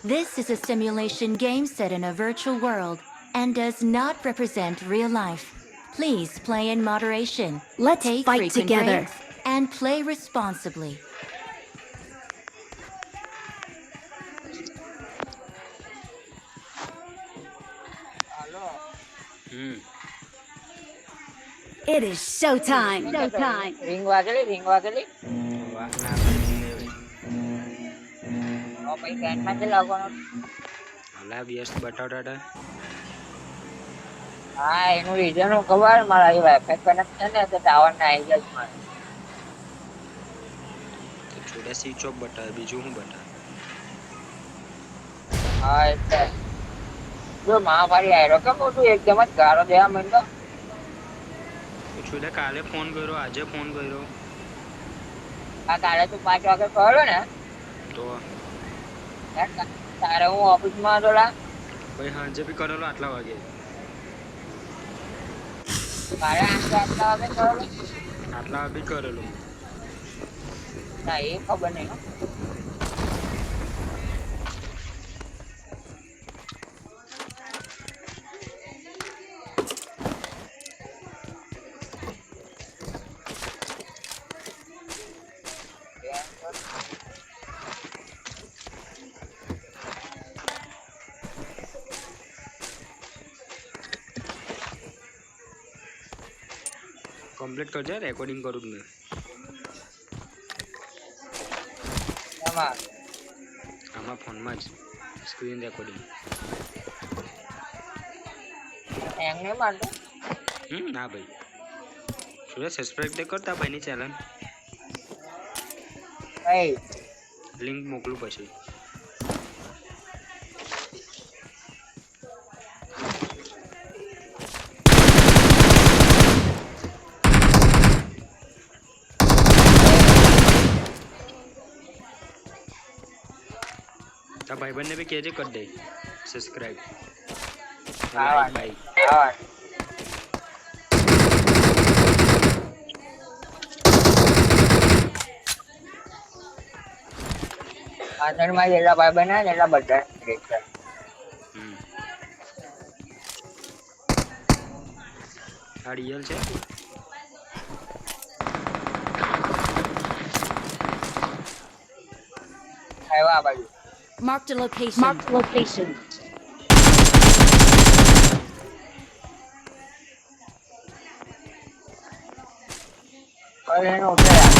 This is a simulation game set in a virtual world and does not represent real life. Please play in moderation. Let's Take fight frequent together. breaks and play responsibly. It is showtime. Ring વાગેલી વાહ, ના ભાઈ, પછી કેનમાં છે લાગવાનો હલા વ્યસ્ત બતાવતા હતા. હા એનું રીઝન હું ખબર મારા એ વાઈફાઈ કનેક્ટ છે ને તો ટાવર ને આવી જાય છે મારે તો જોડે સ્વિચ ઓફ બતાવે, બીજું શું બતાવે? હા એટલે જો મહામારી આવ્યો કે મોટું એકદમ જ ગારો દેવા માંડ્યો તો જોડે કાલે ફોન કર્યો, આજે ફોન કર્યો આ કાલે તું 5 વાગે કર્યો ને તો તારે હું ઓફિસમાં હતો લા ભાઈ સાંજે બી કરેલો આટલા વાગે, કાલે આટલા વાગે કરેલો આટલા વાગે બી કરેલો. ના એ ખબર નહીં હો. કમ્પ્લીટ કરજે, રેકોર્ડિંગ કરું જ નહીં. એમાં આમાં ફોનમાં જ સ્ક્રીન રેકોર્ડિંગ. હેંગ નહીં મારતો ના ભાઈ, જોડે સબસ્ક્રાઈબ તે કરતા ભાઈની ચેનલ, કઈ લિંક મોકલું પછી. તારા ભાઈબંધને બી કહેજે કરી દે સબસ્ક્રાઈબ. હા ભાઈ હા પાછળમાં જેટલા ભાઈ બન્યા ને એટલા બધા આ રિયલ છે. આવ્યા આ બાજુ Marked a location. હવે એને ઉતર્યા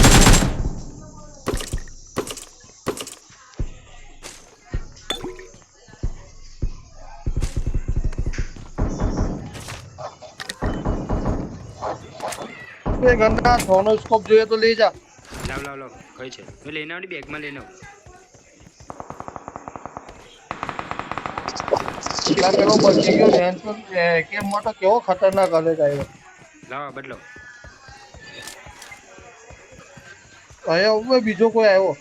ગંદા સોનો સ્કોપ જોઈએ તો લઈ જા. લાવ લાવ લાવ, કઈ છે? મેં લઈને આવની, બેગમાં લઈને આવ. પેલો બચી ગયો ટેન્શન કેમ મોટો કેવો ખતરનાક હલે જાય. લાવ બદલો. અહીંયા ઉપર બીજો કોઈ આવ્યો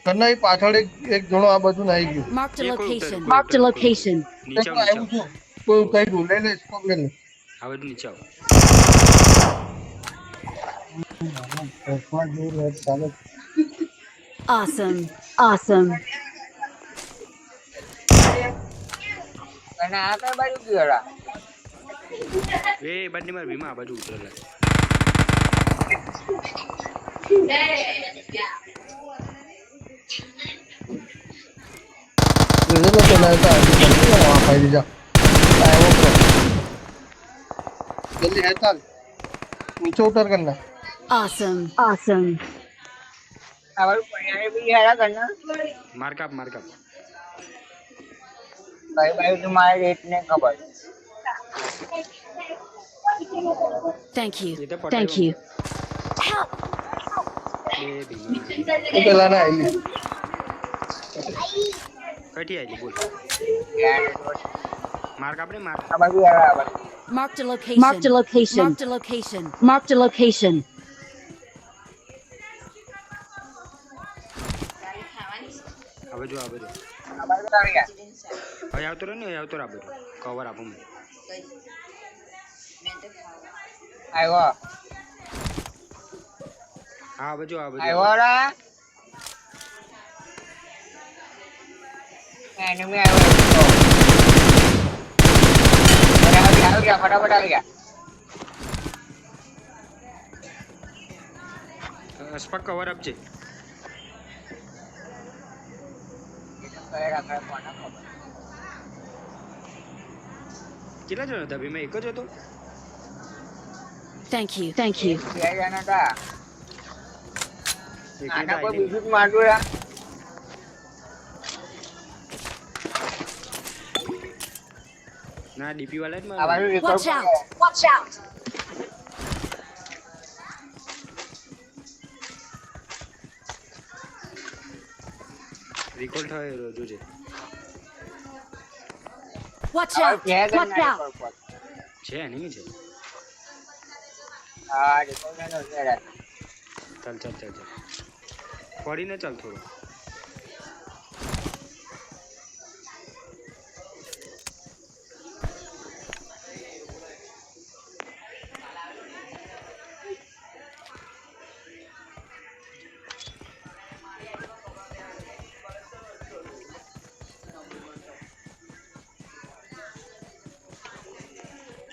કન્ના પાછળ એક જણો આ બધું નાઈ ગયું. Marked a ये कोई location. उतर- Marked a location. નીચે આવ, આવ્યું નીચે છું કોઈ કઈ દઉં લઈ લે સ્કોપ લઈ લે. આવ, બધું નીચે આવ. Awesome. અને આ કઈ બાજુ ગયો એ બાજની માર ભીમા આ બાજુ ઉતરેલા. રેલો પેલા હતા આ ભાઈ બીજા આવ્યો તો જલ્દી હે ચાલ નીચે ઉતર કરના. Awesome. આ બાજુ પૈયાને બી હેરા કરના માર કાપ, માર કાપ. કઈ બાજુ તું મારે રેટ ને ખબર Thank you. એ તો પટાઈ Help. બે ભીમા એ પેલા ના આઈ કઈથી આવી બોલ. માર કાપ રે, માર. આ બાજુ હેરા આ બાજુ Marked a location. Marked a location. આ બાજુ, આ બાજુ. આ બાજુ આવી ગયા હવે આવતો રહે ને, આવતો રહે આ બાજુ. કવર આપું મેં. આવ્યો હા આ બાજુ, આ બાજુ. આવ્યો રા એનિમી આવ્યો તો અરે આવી ગયા ફટાફટ આવી ગયા અસ્પક કવર અપ છે કેટલા જણ હતા ભીમાં એક જ હતો Thank you. Thank you. બે જણા હતા એકને આના તો કોઈ આઈને- બીજું જ મારતું યાર ના ડીપી વાળા જ આ મારે બાજુ Watch record out. Watch out. Recall થયો જોજે Watch કરો. out. છે કે Watch ના out. record પર? છે એનિમી છે હા record ને તો છે યાર. ચાલ ચાલ ચાલ ચાલ પડીને ચાલ થોડું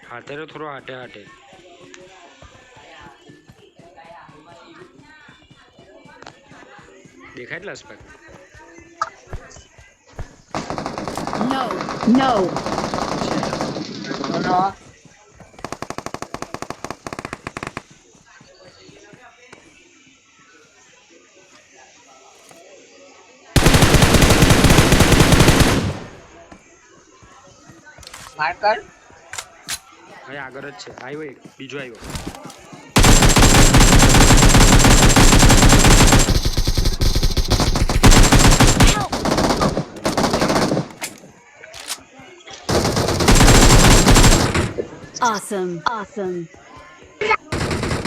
હાથે તો થોડો હાથે હાથે દેખાય એટલે અસ્પક No. No. no. માર્કર હવે આગળ જ છે આવ્યો એક બીજો આવ્યો Awesome. Awesome.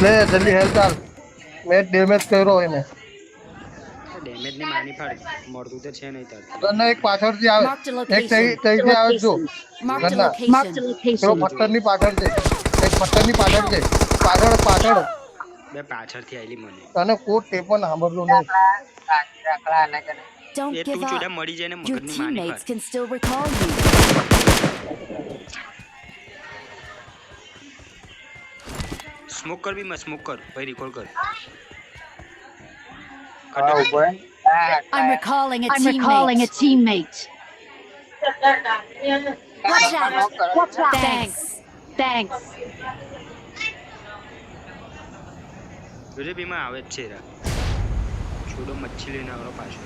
લે જલ્દી હેલ્પ ચાલ મેં ડેમેજ કર્યો એને ડેમેજ ની માની ફાડ મળતું તો છે નહીં તાર તને એક પાછળથી આવે Marked a એક તઈ location. તઈથી આવે જો Marked a Ganna. location. Marked a પેલો location. પથ્થરની પાછળ છે એક પથ્થરની પાછળ છે પાછળ પાછળ બે પાછળથી આવેલી મને તને કોઈ તે પણ સાંભળતું નહીં રાખલા આના કરે Don't એ give તું જોડે up. મળી જાય ને Your મગજની માની teammates ફાડ can still recall you. Smoke કર બી માં સ્મોક કર ભાઈ રિકોલ કર હા ઉભો રહે. I'm recalling a teammate. Recalling a teammate. Watch out. Watch out. Thanks. Thanks. જોજે બીમાં આવે જ છે રા છોડો મચ્છી લઈને આવરો પાછો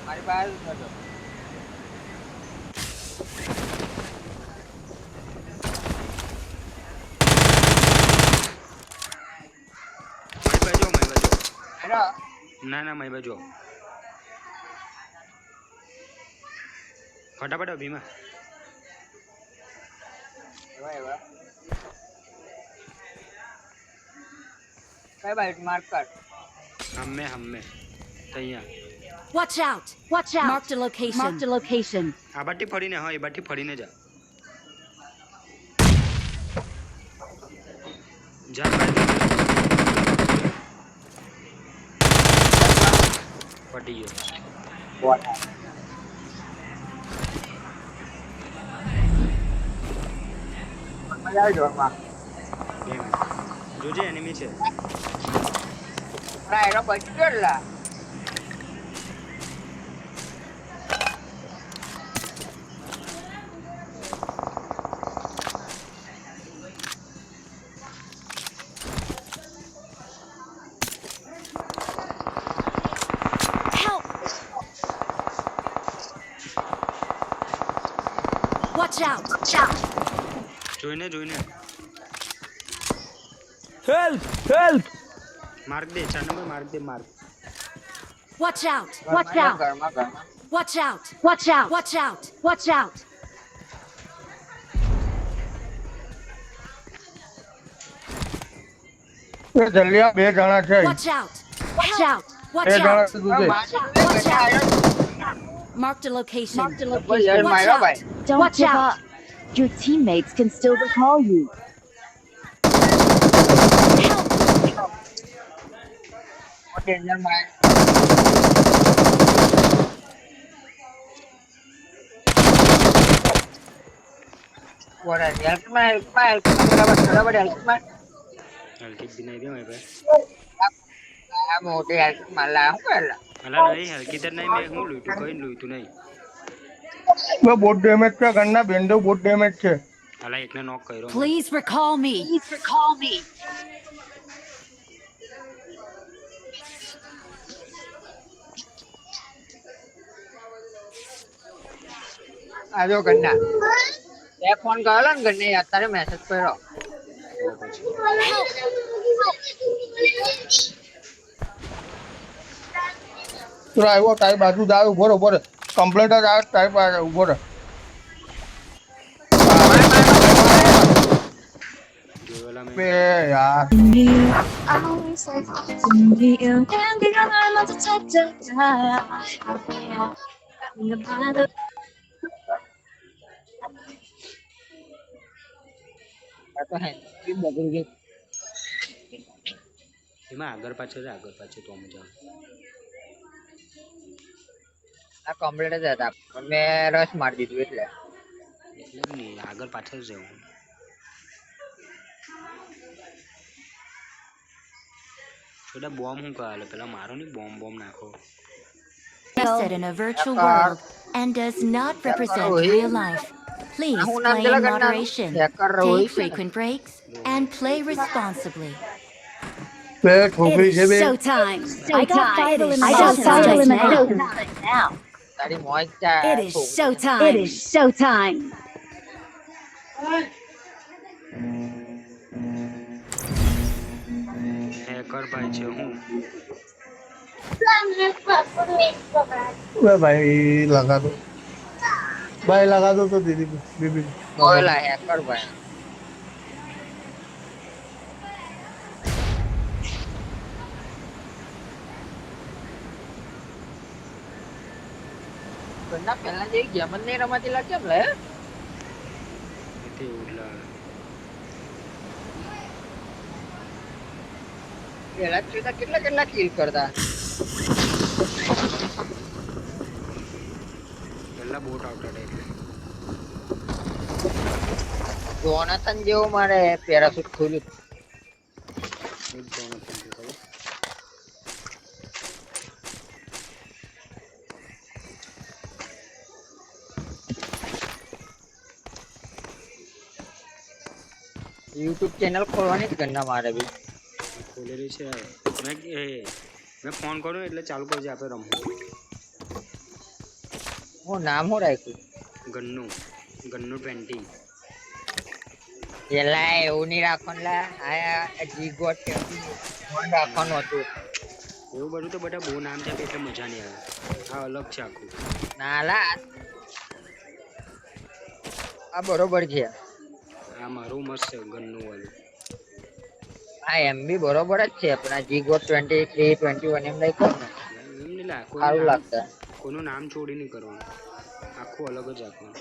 મારી પાસે જ નતો. મારી બાજુ હેલો ના ના મારી બાજુ આવો. ફટાફટ આવ ભીમા એવા એવા કઈ બાજુ માર્કર હમે તૈયાર Watch out. Watch out. Marked a location. Marked a location. આ બાટી ફરીને હા એ બાટી ફરીને જા જા બાટી. પટી ગયો મજા આવી જોરમાં બે મિનિટ. જોજે એનિમી છે ના એનો બચી ગયો લા Help. Watch out. Watch out. જોઈને હેલ્પ માર્ક દે 4 નંબર માર્ક દે mark Watch out. Watch out. ઘરમાં Watch out. Watch out. Watch out. Watch out. એ જલ્દી આ બે જણા છે Watch out. Watch out. બે Watch જણા out. સુધી છે Watch out. Marked a location. Marked a યાર location. Watch માર્યો out. ભાઈ Don't give up. Your teammates can still recall you. Danger માં બોરા બરાબર હેલ્પમાં હલકી બી નહીં દે ભાઈ ભાઈ આ મોટી હેલ્પમાં લા હું કરેલા અલા નહીં હલકી તો નહીં મેં હું લૂંટું કઈ લૂંટું નહીં બહુ ડેમેજ છે ઘરના બેન્ડો બહુ ડેમેજ છે. અલા એકને નોક કર્યો મેં. Please recall me. Please recall me. આ જો ગન્ના તે ફોન કરેલો ને ગન્ને અત્યારે મેસેજ કર્યો તો આવ્યો તારી બાજુ જ આવે ઉભો રહે કમ્પ્લેટ જ આવે તારી પાસે ઉભો રહે. જોયેલા મેં બે યાર આ તો હે બગડી ગઈ એમાં આગળ પાછળ તો મજા આવે. આ કમ્પ્લીટ જ હતા પણ મેં રસ મારી દીધું એટલે એટલે જ નહીં આગળ પાછળ જ જવું. છોટા બોમ્બ હું કહે પેલા મારો નહીં બોમ્બ નાખો. Set in a virtual world and does not represent real life. Please play in moderation, take frequent breaks, and play responsibly. બે છોકરી છે બે Showtime. I got It vital is in my showtime house now. તારી મોજ ચા It is showtime. It is showtime. Hacker ભાઈ છે હું બે ભાઈ લગા દો તો દીદી બીબી બોલા હેકર ભાઈ ગન્ના પહેલા જેવી ગેમ જ નહીં રમાતી લાગે કેમ લે એટલે એવું જ લાગે. પેલા કેટલા કિલ કરતા પહેલા બોટ આવતા હતા એટલે જોનાથન જેવો મારે પેરાશૂટ ખોલ્યું એક જોનો થઈ ગયો ખબર. યુટ્યુબ ચેનલ ખોલવાની જ ગન્ના મારે બી ખોલેલી છે મેં ફોન કર્યો એટલે ચાલુ કરજે આપણે રમવું. હું નામ હું રાખ્યું ગન્નું 20. એલા એવું નહીં રાખવાનું લા આ જીગોટ ફોન રાખવાનું હતું એવું બધું તો બધા બહુ નામ છે એટલે મજા નહીં આવે. આ અલગ છે આખું. ના લા આ બરોબર છે આ મારું મસ્ત છે ગન્નું વાળું. હા એમ બી બરોબર જ છે પણ આ જીગોટ 23 21 એમ રાખ્યું ને એમ નહીં લા સારું લાગતા કોઈનું નામ ચોરી નહીં કરવાનું આખું અલગ જ રાખવાનું.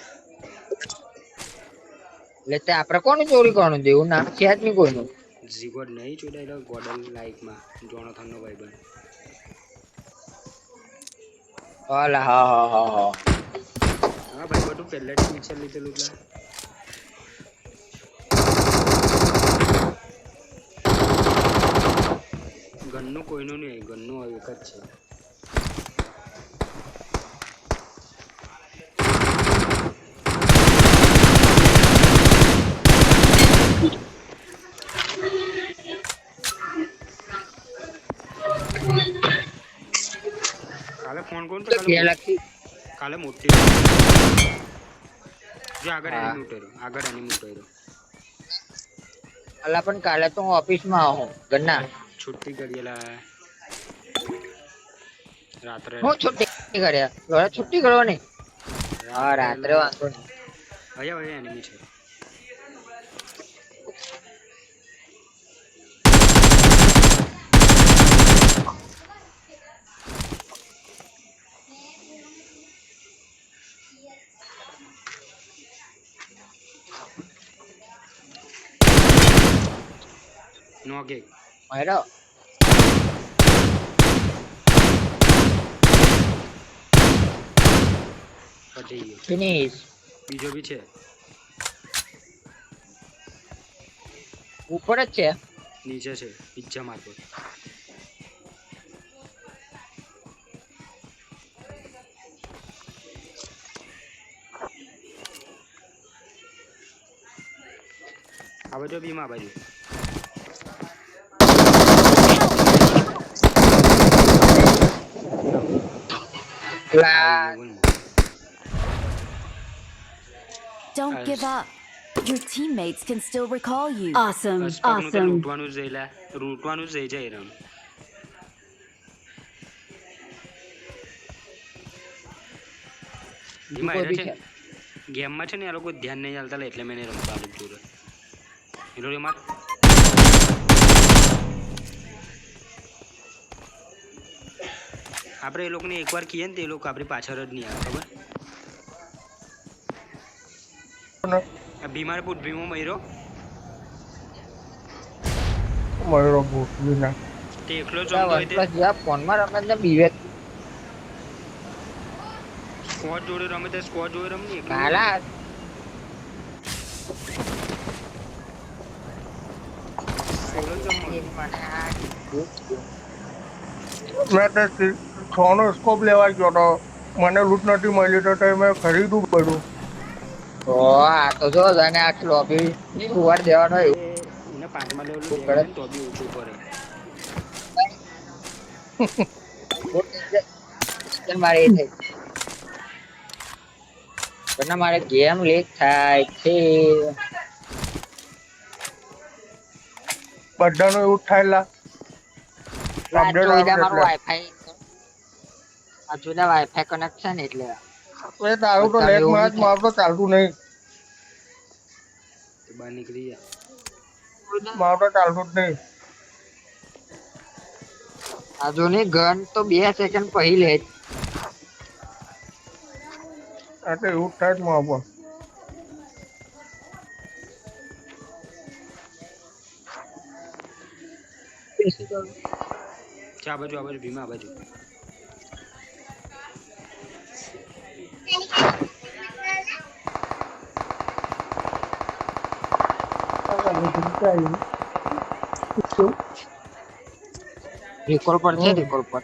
એટલે તે આપણે કોનું ચોરી કરવાનું દેવું નામ છે જ નહીં કોઈનું જીગોડ નહીં ચોડાયેલો ગોડલ લાઈકમાં જોનાથનનો ભાઈબંધ. ઓલા હા હા હા હા હા ભાઈ બધું પહેલેથી પિક્ચર લીધેલું એટલે ગનનું કોઈનું નહીં ગનનું એક જ છે. કાલે ફોન કરું તો કાલે મોટી જો આગળ એની ઉતર્યો અલા પણ કાલે તો હું ઓફિસમાં આવું ગન્ના છુટ્ટી કરેલા રાત્રે હું છુટ્ટી કર્યા ઘરે છુટ્ટી કરવાની હા રાત્રે વાંધો નહીં અહીંયા એનિમી છે. મારો પતી ગયો. ફિનિશ. બીજો બી છે. ઉપર જ છે. નીચે છે. પિઝ્ઝા મારતો. આ બાજુ બીમાં બાજુ. Don't Nice. give up. Your teammates can still recall you. Awesome. અસ્પકનું તો Awesome. લૂંટવાનું જ રહી લૂંટવાનું જ રહી જાય એમ. એમાં કોઈ એને બી છે છે. ગેમમાં છે ને આ લોકો ધ્યાન નહીં ચાલતા એટલે મેં નહીં રમતા આ જોડે. એનો રે માર. આપણે એ લોકોને એકવાર કહીએ ને તો એ લોકો આપણી પાછળ જ નહીં આવે ખબર. આ બીમાર પૂછ ભીમો મયરો મયુરો ભૂસી ના તે એકલો જ રમતો હોય તે જ્યાં ફોનમાં રમે છે વિવેક સ્કોડ જોડે રમે તે સ્કોડ જોડે રમની એકલો કાલા સોલો જ રમવાનું. મેં તે સોનો સ્કોપ લેવા ગયો તો મને લૂંટ નથી મળી તો મેં ખરીદવું પડ્યું. ઓ આ તો જો તને આખી લોબી ઉવાર દેવાનો એવું એને 5મા લેવલ શું નું કરે? તો બી ઓછું પડે. મારે એ થઈ પણ મારે ગેમ લીક થાય છે બધાનું એવું જ થાય લા. Update આવે મારું એટલે. વાઈફાઈ આ જુદા વાઈફાઈ કનેક્શન એટલે એ તારું તો લેગ માં જ મારું તો ચાલતું નહીં. તો બહાર નીકળી જા. મારું તો ચાલતું જ નહીં. આજુની ગન તો 2 સેકન્ડ પછી લે આ તો એવું જ થાય જ મારું પણ. આ બાજુ ભીમા આ બાજુ. રિકોલ પર છે રિકોલ પર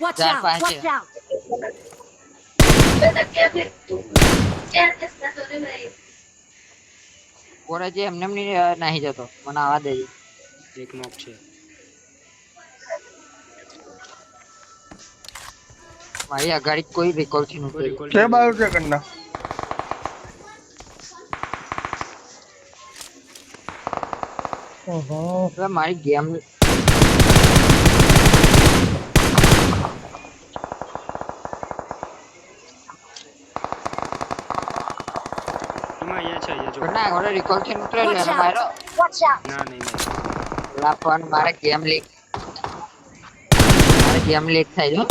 Watch Dạ, out! phải Watch chứ. out! ઓરે જે એમને નહીં જતો મને આવા દેજે એક નોક છે. મારી અગાડી કોઈ રિકોલ થી કોઈ નથી recall છે નહીં. 22 સેકન્ડના. હવે મારી ગેમ એમાં અહીંયા છે અહીંયા જો. ના ઓરે રિકોલ થી ઉતરે લે Watch મારો out! Watch out! ના નહીં નહીં. લા ફોન મારે ગેમ લીક મારે ગેમ લીક થઈ ગયો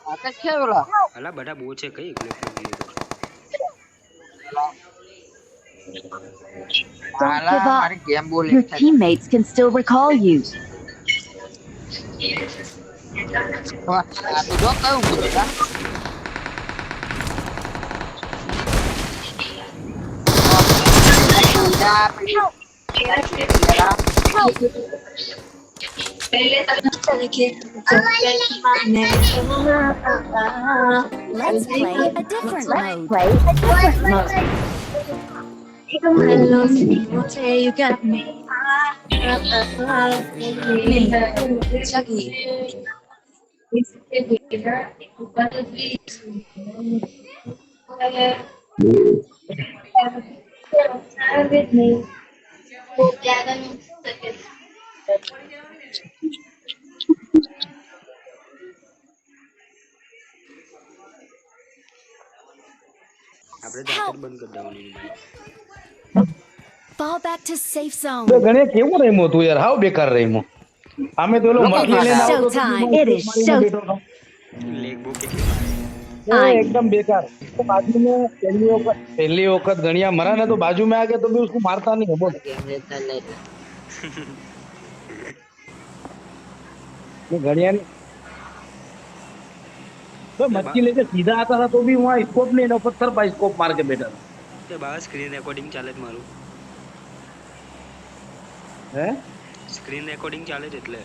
આ છે ઓલા અલા બધા બહુ છે કઈ એકલો એકલો ગયો તો. Don't આલા give મારી up. ગેમ બહુ Your લીક થઈ teammates can still recall you. વાહ આ તો જો કયું બોલતા Let's play a different mode. You got me. આપણે જાતે જ બંધ કરી દેવાની bike. Fall back to safe zone. તો ગણે કેવું રમ્યો તું યાર, હાવ બેકાર રમ્યો. આમે તો ઓલો મખી લઈને આવતો તો Showtime. It is show. લેગ બહુ કેટલી મારે. एकदम बेकार. तो बाजू में पहली वक्त गणिया मरा ना तो बाजू में आ गया तो भी उसको मारता नहीं है बोल. वो गणिया ने तो मच्छी लेके सीधा आता था तो भी वहाँ स्कोप नहीं ना, पत्थर पर स्कोप मार के बैठा था. તે બહાર સ્ક્રીન રેકોર્ડિંગ ચાલે જ મારું. है સ્ક્રીન રેકોર્ડિંગ ચાલે જ એટલે.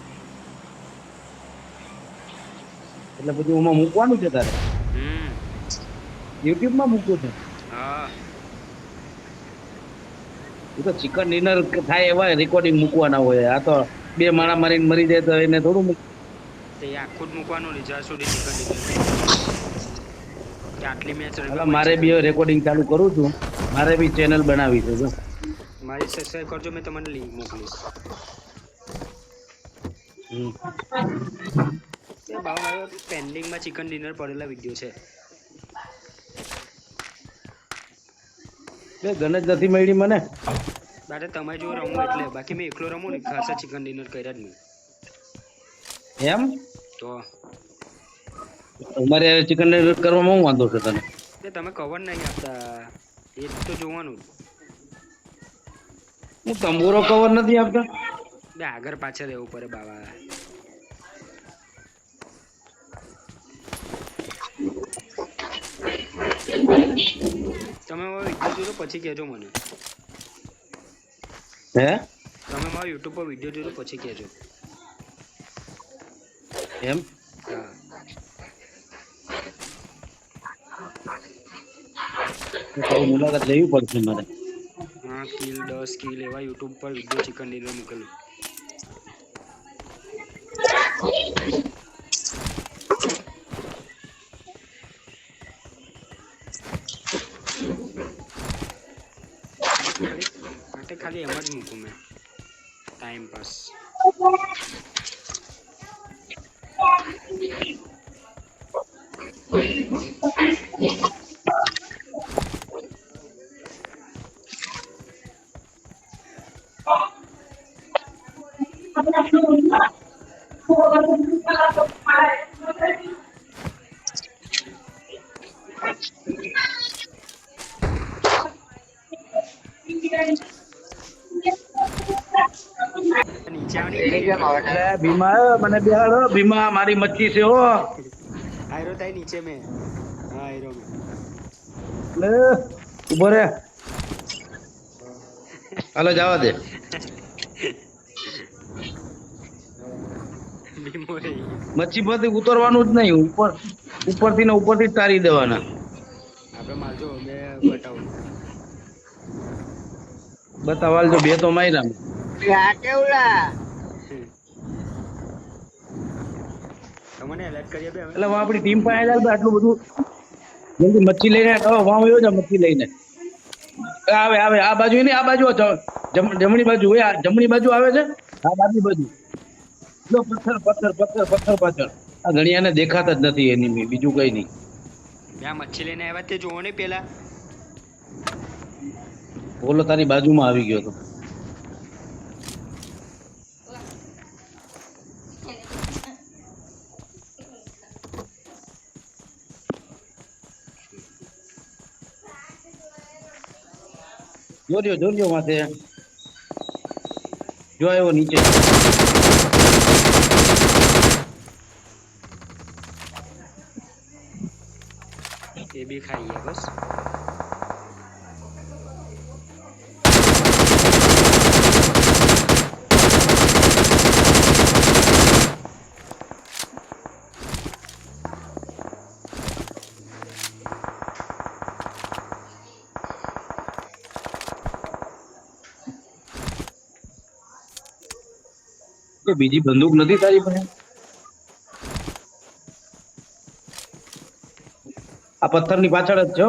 એટલે પછી ઓમાં મૂકવાનું છે તારે, યુટ્યુબ માં મૂકવું છે. હા એ તો ચિકન ડિનર થાય એવા રેકોર્ડિંગ મૂકવાના હોય. આ તો બે માણા મારીને મરી જાય તો એને થોડું તે આખું જ મૂકવાનું નહીં જ્યાં સુધી ચિકન ડિનર કે આટલી મેચ મારે બી રેકોર્ડિંગ ચાલુ કરું છું. મારે બી ચેનલ બનાવી છે જો. મારી સબસ્ક્રાઇબ કરજો, મેં તમને લિંક મોકલીશ. તે બાબા પેન્ડિંગમાં ચિકન ડિનર પડેલા વિડીયો છે. બે ગણેશ નથી મળી મને. બારે તમે જો રમવું એટલે, બાકી મેં એકલો રમું ને ખાસા ચિકન ડિનર કર્યા જ નહીં. એમ તો અમારે ચિકન ડિનર કરવામાં હું વાંધો છે તને? તે તમે કવર નહીં આપતા એ તો જોવાનું. હું તંબુરો કવર નથી આપતા. બે આગળ પાછળ રહેવું પડે બાબા. તમે મારો વિડીયો જોજો પછી કહેજો મને. હે તમે મારો યુટ્યુબ પર વિડીયો જોજો પછી કહેજો. એમ હા તો મુલાકાત લેવી પડશે મારે. હા કિલ 10 કિલ એવા યુટ્યુબ પર વિડીયો ચિકન ડિનર મૂકેલું. માટે ખાલી એમ જ મૂકું મેં, ટાઈમ પાસ. નીચે આવની ભીમા મને બેહાડો. ભીમા મારી મચ્છી છે હો. આયરો થાય નીચે મેં. હા આયરો મેં. લે ઉભો રે. હાલો જવા દે. બીમો રે. મચ્છી પરથી ઉતરવાનું જ નહીં, ઉપરથી ને ઉપરથી જ તારી દેવાના. આપણે મારજો, મેં બતાવું. બતાવાલ જો બે તો માર્યા. તમને એલર્ટ કરીએ બે હવે. એટલે આપણી ટીમ પાસે જાય આટલું બધું જલ્દી મચ્છી લઈને વાવ આવ્યો છે. મચ્છી લઈને આવે આવે આ બાજુ નહીં, આ બાજુ જમણી બાજુ હોય. આ જમણી બાજુ આવે છે, આ ડાબી બાજુ. જો પથ્થર પથ્થર પથ્થર પથ્થર પાછળ. આ ઘડિયાને દેખાતા જ નથી એની, બીજું કઈ નહીં. ત્યાં મચ્છી લઈને આવ્યા તે જોવો ને પેલા. બોલો તારી બાજુમાં આવી ગયો તો. જોજો માથે જો આવ્યો નીચે. એ બી ખાઈ ગયા બસ. બીજી બંદૂક નથી તારી પાસે? આ પથ્થરની પાછળ જ છે.